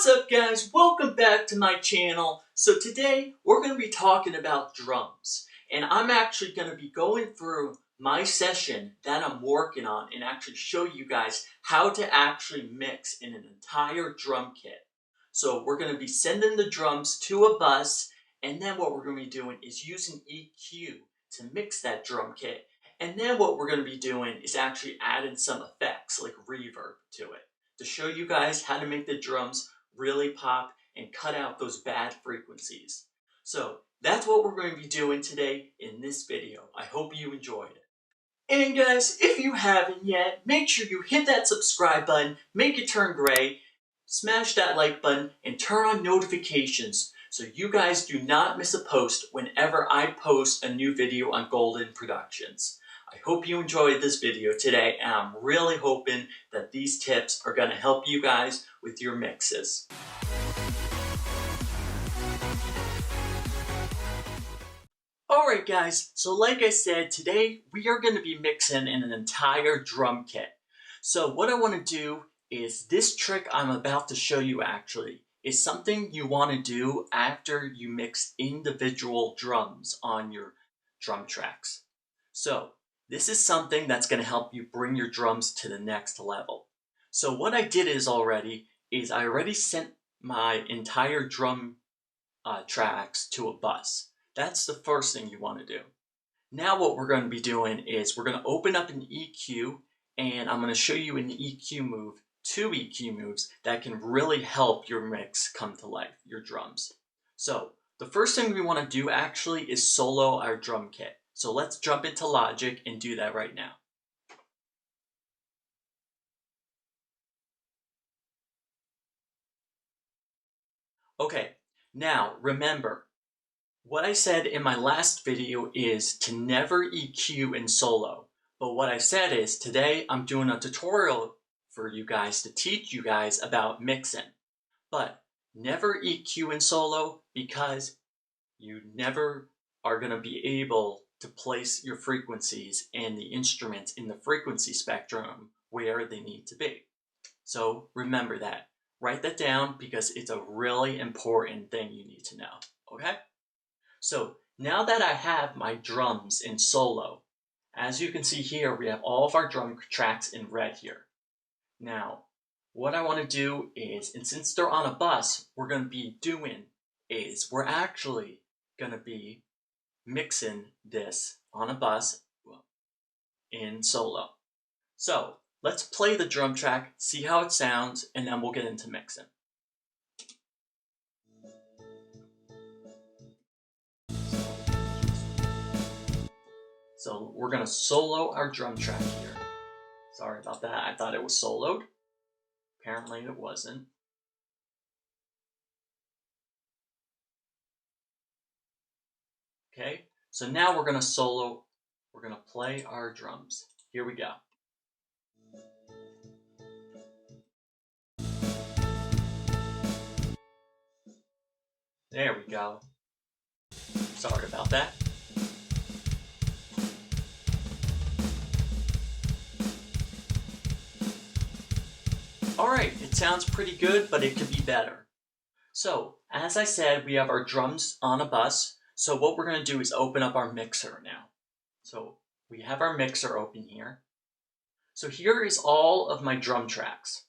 What's up guys, welcome back to my channel. So today we're going to be talking about drums, and I'm actually going to be going through my session that I'm working on and actually show you guys how to actually mix in an entire drum kit. So we're going to be sending the drums to a bus, and then what we're going to be doing is using EQ to mix that drum kit, and then what we're going to be doing is actually adding some effects like reverb to it, to show you guys how to make the drums really pop and cut out those bad frequencies. So that's what we're going to be doing today in this video. I hope you enjoyed it. And guys, if you haven't yet, make sure you hit that subscribe button, make it turn gray, smash that like button, and turn on notifications so you guys do not miss a post whenever I post a new video on Golden Productions. I hope you enjoyed this video today, and I'm really hoping that these tips are going to help you guys with your mixes. Alright guys, so like I said, today we are going to be mixing in an entire drum kit. So what I want to do is this trick I'm about to show you actually is something you want to do after you mix individual drums on your drum tracks. So this is something that's going to help you bring your drums to the next level. So what I did is I already sent my entire drum tracks to a bus. That's the first thing you want to do. Now what we're going to be doing is we're going to open up an EQ, and I'm going to show you an EQ move, two EQ moves that can really help your mix come to life, your drums. So the first thing we want to do actually is solo our drum kit. So let's jump into Logic and do that right now. Okay, now remember, what I said in my last video is to never EQ in solo. But what I said is today I'm doing a tutorial for you guys to teach you guys about mixing. But never EQ in solo because you never are going to be able to place your frequencies and the instruments in the frequency spectrum where they need to be. So remember that. Write that down because it's a really important thing you need to know. Okay? So now that I have my drums in solo, as you can see here, we have all of our drum tracks in red here. Now, what I want to do is, and since they're on a bus, we're actually going to be mixing this on a bus in solo. So let's play the drum track, see how it sounds, and then we'll get into mixing. So we're going to solo our drum track here. Sorry about that, I thought it was soloed. Apparently it wasn't. Okay, so now we're going to play our drums. Here we go. There we go. Sorry about that. Alright, it sounds pretty good, but it could be better. So, as I said, we have our drums on a bus. So what we're going to do is open up our mixer now. So we have our mixer open here. So here is all of my drum tracks.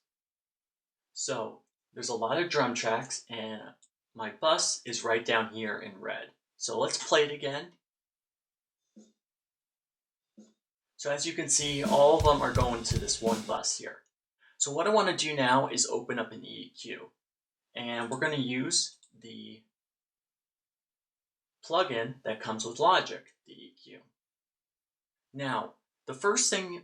So there's a lot of drum tracks, and my bus is right down here in red. So let's play it again. So as you can see, all of them are going to this one bus here. So what I want to do now is open up an EQ. And we're going to use the plugin that comes with Logic, the EQ. Now, the first thing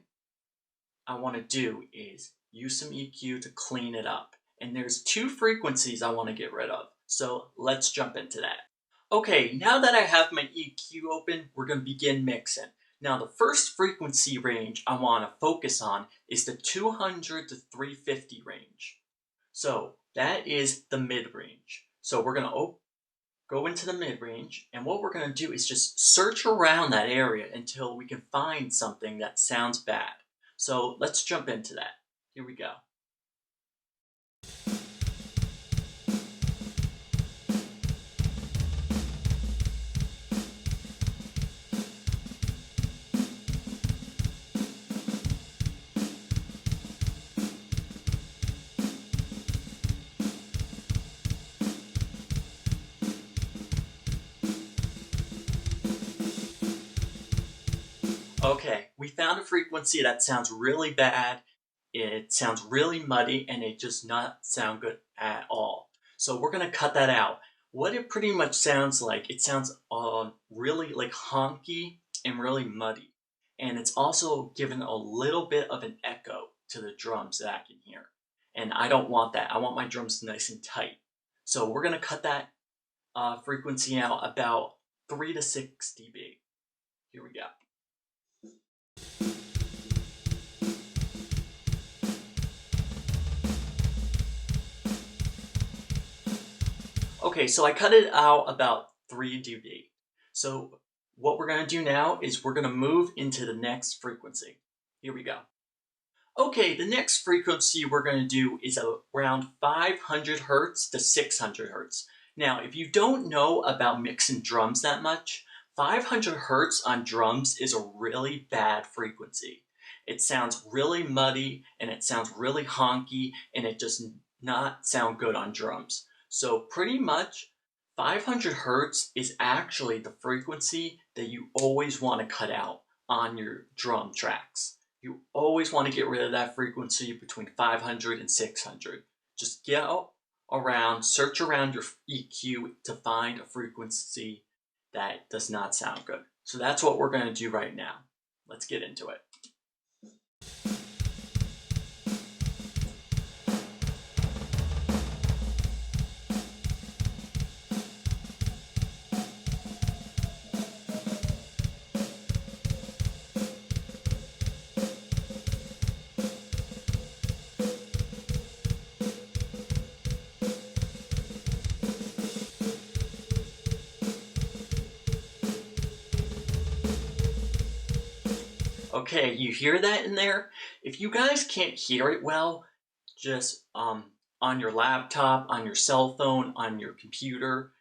I want to do is use some EQ to clean it up. And there's two frequencies I want to get rid of. So let's jump into that. Okay, now that I have my EQ open, we're going to begin mixing. Now the first frequency range I want to focus on is the 200 to 350 range. So that is the mid-range. So we're going to go into the mid-range, and what we're going to do is just search around that area until we can find something that sounds bad. So let's jump into that. Here we go. Okay, we found a frequency that sounds really bad, it sounds really muddy, and it does not sound good at all. So we're gonna cut that out. What it pretty much sounds like, it sounds really like honky and really muddy. And it's also given a little bit of an echo to the drums that I can hear. And I don't want that. I want my drums nice and tight. So we're gonna cut that frequency out about 3 to 6 dB. Here we go. Okay, so I cut it out about 3 dB. So what we're going to do now is we're going to move into the next frequency. Here we go. Okay, the next frequency we're going to do is around 500 hertz to 600 hertz. Now, if you don't know about mixing drums that much, 500 hertz on drums is a really bad frequency. It sounds really muddy and it sounds really honky and it does not sound good on drums. So pretty much 500 hertz is actually the frequency that you always want to cut out on your drum tracks. You always want to get rid of that frequency between 500 and 600. Just get around, search around your EQ to find a frequency that does not sound good. So that's what we're going to do right now. Let's get into it. Okay, you hear that in there? If you guys can't hear it well, just on your laptop, on your cell phone, on your computer,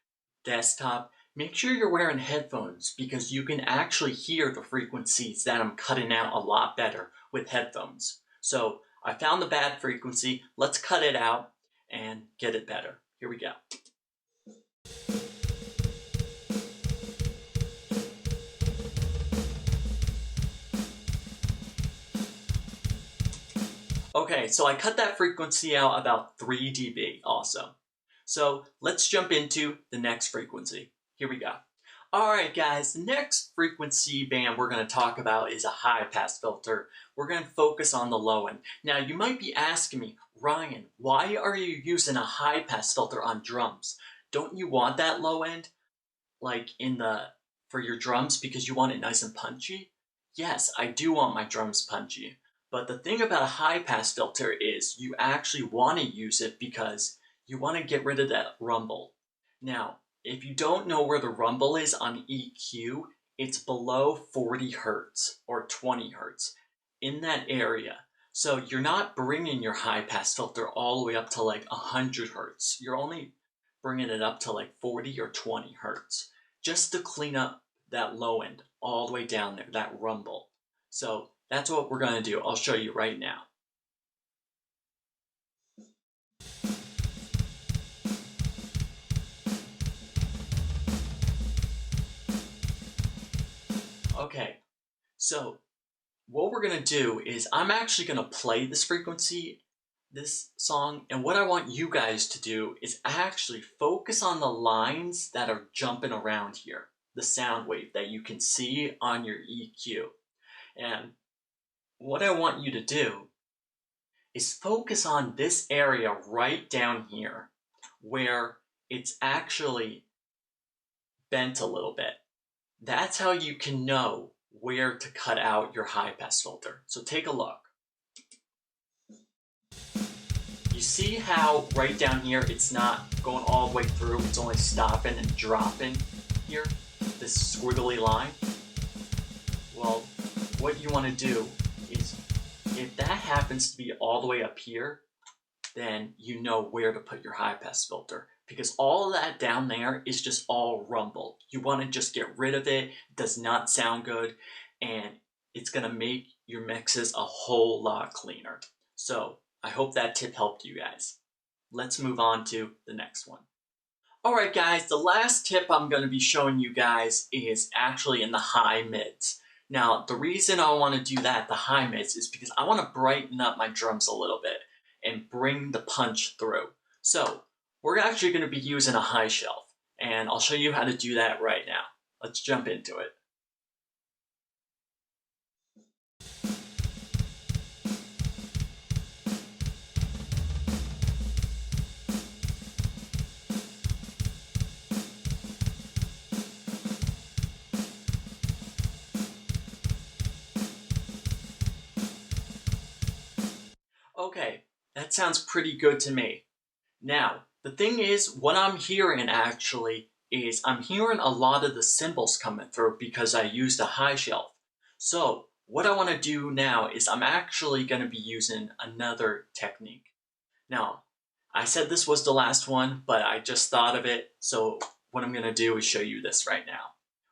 desktop, make sure you're wearing headphones because you can actually hear the frequencies that I'm cutting out a lot better with headphones. So I found the bad frequency, let's cut it out and get it better. Here we go. Okay, so I cut that frequency out about 3 dB also. So let's jump into the next frequency. Here we go. Alright guys, the next frequency band we're going to talk about is a high pass filter. We're going to focus on the low end. Now you might be asking me, Ryan, why are you using a high pass filter on drums? Don't you want that low end like for your drums because you want it nice and punchy? Yes, I do want my drums punchy. But the thing about a high pass filter is you actually want to use it because you want to get rid of that rumble. Now, if you don't know where the rumble is on EQ, it's below 40 hertz or 20 hertz in that area. So you're not bringing your high pass filter all the way up to like 100 hertz. You're only bringing it up to like 40 or 20 hertz just to clean up that low end all the way down there, that rumble. So that's what we're going to do. I'll show you right now. Okay, so what we're going to do is I'm actually going to play this frequency, this song, and what I want you guys to do is actually focus on the lines that are jumping around here, the sound wave that you can see on your EQ. And what I want you to do is focus on this area right down here where it's actually bent a little bit. That's how you can know where to cut out your high pass filter. So take a look. You see how right down here it's not going all the way through, it's only stopping and dropping here, this squiggly line? Well, what you want to do is, if that happens to be all the way up here, then you know where to put your high pass filter. Because all of that down there is just all rumble. You want to just get rid of it. It does not sound good. And it's going to make your mixes a whole lot cleaner. So I hope that tip helped you guys. Let's move on to the next one. Alright guys, the last tip I'm going to be showing you guys is actually in the high mids. Now, the reason I want to do that, the high mids, is because I want to brighten up my drums a little bit and bring the punch through. So, we're actually going to be using a high shelf, and I'll show you how to do that right now. Let's jump into it. Okay, that sounds pretty good to me. Now, the thing is, what I'm hearing actually is I'm hearing a lot of the cymbals coming through because I used a high shelf. So, what I want to do now is I'm actually going to be using another technique. Now, I said this was the last one, but I just thought of it, so what I'm going to do is show you this right now.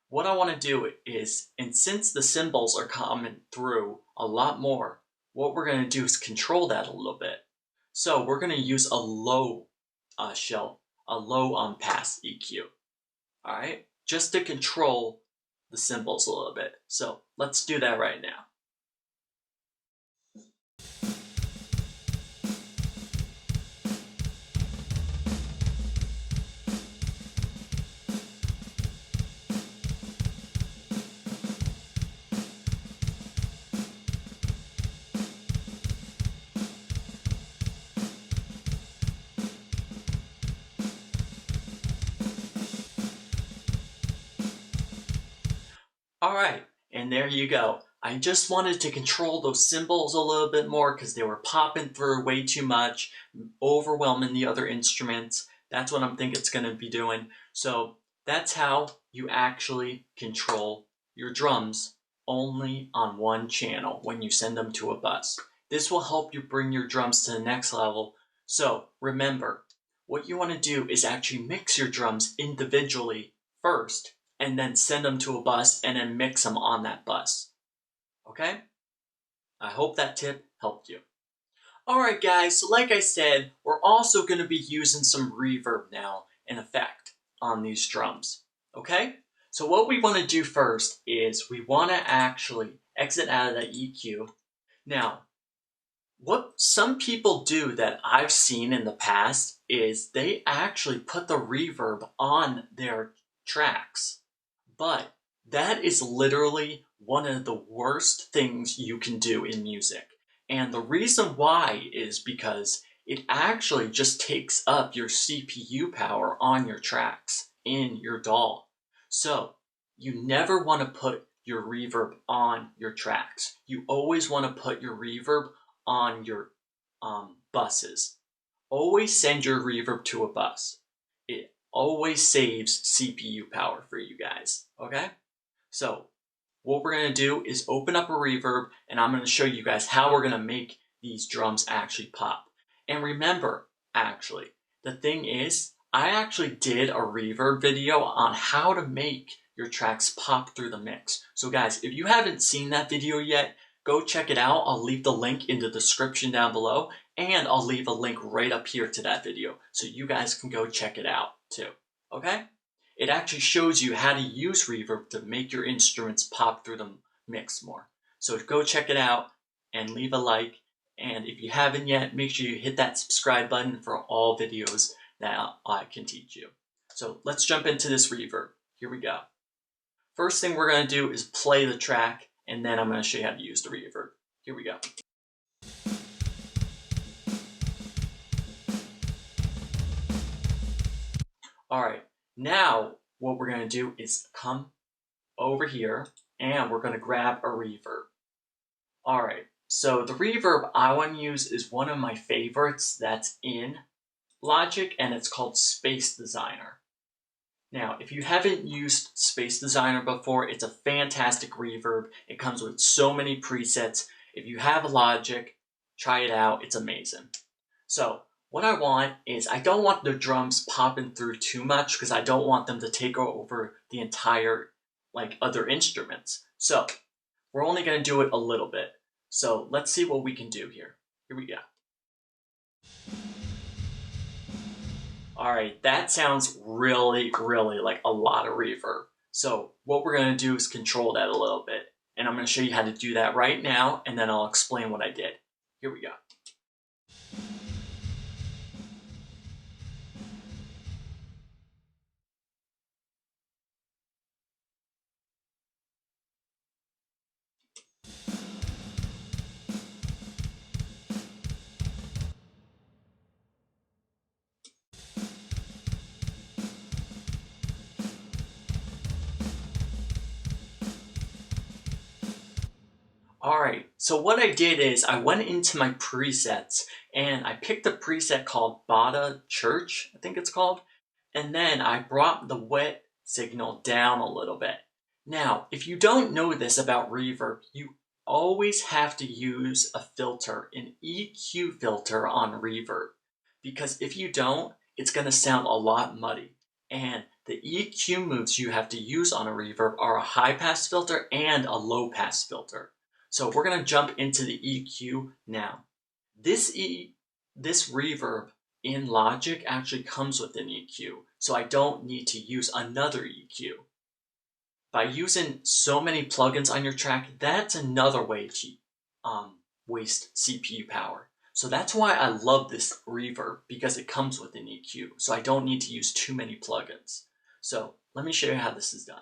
What I want to do is, and since the cymbals are coming through a lot more, what we're going to do is control that a little bit. So we're going to use a low shelf, a low pass EQ. Alright? Just to control the cymbals a little bit. So let's do that right now. Alright, and there you go. I just wanted to control those cymbals a little bit more because they were popping through way too much, overwhelming the other instruments. That's what I'm thinking it's going to be doing. So that's how you actually control your drums only on one channel when you send them to a bus. This will help you bring your drums to the next level. So remember, what you want to do is actually mix your drums individually first and then send them to a bus and then mix them on that bus. Okay? I hope that tip helped you. Alright guys, so like I said, we're also going to be using some reverb now in effect on these drums. Okay? So what we want to do first is we want to actually exit out of that EQ. Now, what some people do that I've seen in the past is they actually put the reverb on their tracks. But that is literally one of the worst things you can do in music. And the reason why is because it actually just takes up your CPU power on your tracks in your DAW. So you never want to put your reverb on your tracks. You always want to put your reverb on your buses. Always send your reverb to a bus. It always saves CPU power for you guys, okay? So what we're going to do is open up a reverb and I'm going to show you guys how we're going to make these drums actually pop. And remember, actually, the thing is, I actually did a reverb video on how to make your tracks pop through the mix. So guys, if you haven't seen that video yet, go check it out. I'll leave the link in the description down below, and I'll leave a link right up here to that video so you guys can go check it out too, okay? It actually shows you how to use reverb to make your instruments pop through the mix more. So go check it out and leave a like, and if you haven't yet, make sure you hit that subscribe button for all videos that I can teach you. So let's jump into this reverb. Here we go. First thing we're going to do is play the track, and then I'm going to show you how to use the reverb. Here we go. Alright, now what we're going to do is come over here and we're going to grab a reverb. Alright, so the reverb I want to use is one of my favorites that's in Logic, and it's called Space Designer. Now, if you haven't used Space Designer before, it's a fantastic reverb. It comes with so many presets. If you have Logic, try it out. It's amazing. So what I want is, I don't want the drums popping through too much because I don't want them to take over the entire other instruments. So we're only going to do it a little bit. So let's see what we can do here. Here we go. Alright, that sounds really like a lot of reverb. So what we're going to do is control that a little bit. And I'm going to show you how to do that right now, and then I'll explain what I did. Here we go. Alright, so what I did is I went into my presets and I picked a preset called Bada Church, I think it's called, and then I brought the wet signal down a little bit. Now, if you don't know this about reverb, you always have to use a filter, an EQ filter on reverb, because if you don't, it's going to sound a lot muddy. And the EQ moves you have to use on a reverb are a high pass filter and a low pass filter. So we're going to jump into the EQ now. This reverb in Logic actually comes with an EQ, so I don't need to use another EQ. By using so many plugins on your track, that's another way to waste CPU power. So that's why I love this reverb, because it comes with an EQ, so I don't need to use too many plugins. So let me show you how this is done.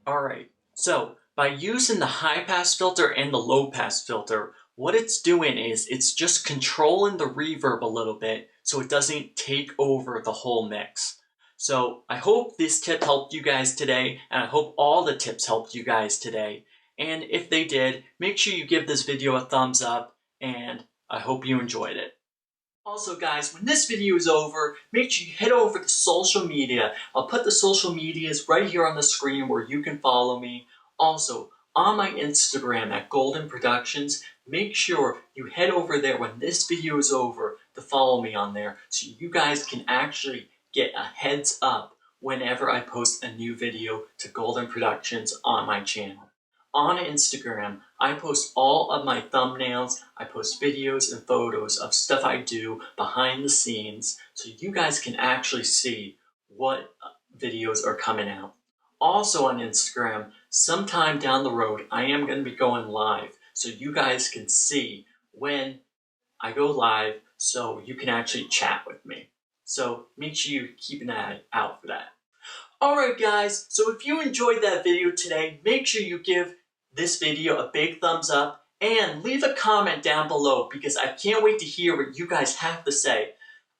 Alright, so by using the high pass filter and the low pass filter, what it's doing is it's just controlling the reverb a little bit so it doesn't take over the whole mix. So I hope this tip helped you guys today, and I hope all the tips helped you guys today. And if they did, make sure you give this video a thumbs up, and I hope you enjoyed it. Also guys, when this video is over, make sure you head over to social media. I'll put the social medias right here on the screen where you can follow me. Also, on my Instagram at Golden Productions, make sure you head over there when this video is over to follow me on there so you guys can actually get a heads up whenever I post a new video to Golden Productions on my channel. On Instagram, I post all of my thumbnails, I post videos and photos of stuff I do behind the scenes so you guys can actually see what videos are coming out. Also on Instagram, sometime down the road, I am going to be going live so you guys can see when I go live so you can actually chat with me. So make sure you keep an eye out for that. Alright guys, so if you enjoyed that video today, make sure you give this video a big thumbs up and leave a comment down below because I can't wait to hear what you guys have to say.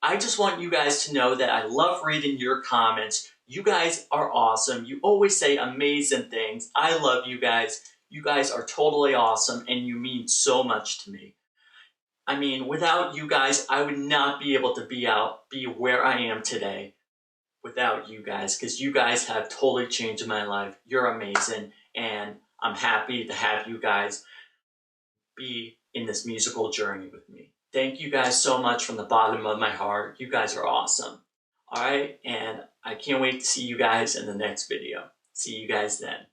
I just want you guys to know that I love reading your comments. You guys are awesome. You always say amazing things. I love you guys. You guys are totally awesome and you mean so much to me. I mean, without you guys, I would not be able to be where I am today without you guys, because you guys have totally changed my life. You're amazing, and I'm happy to have you guys be in this musical journey with me. Thank you guys so much from the bottom of my heart. You guys are awesome. Alright, and I can't wait to see you guys in the next video. See you guys then.